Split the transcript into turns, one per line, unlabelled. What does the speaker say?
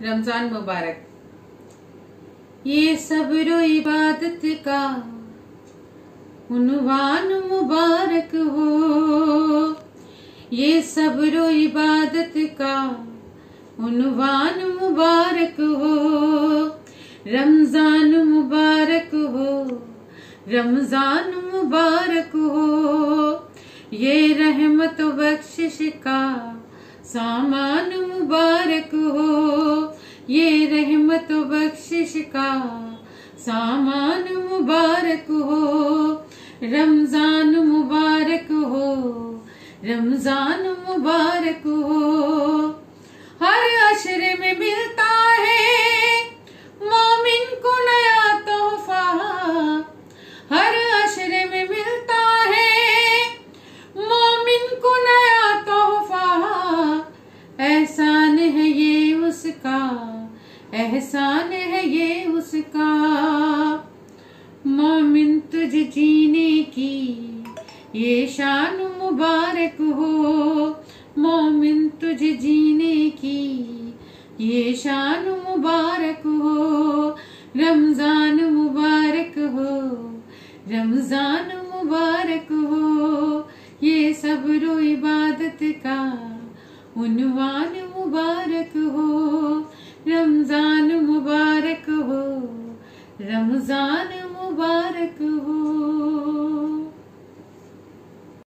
रमजान मुबारक। ये सब्र इबादत का उन्वान मुबारक हो, ये सब्र इबादत का उन्वान मुबारक हो। रमजान मुबारक हो, रमजान मुबारक हो। ये रहमत बख्शिश का सामान मुबारक हो, ये रहमत बख्शिश का सामान मुबारक हो। रमजान मुबारक हो, रमजान मुबारक हो। हर अशरे में मिलता है मोमिन को नया तोहफा, हर अशरे में मिलता है मोमिन को नया तोहफा। एहसान है ये उसका, एहसान है ये उसका। मोमिन तुझ जीने की ये शान मुबारक हो, मोमिन तुझ जीने की ये शान मुबारक हो। रमजान मुबारक हो, रमजान मुबारक हो। ये सब्र इबादत का उन्वान मुबारक हो। रमजान मुबारक हो, रमजान मुबारक हो।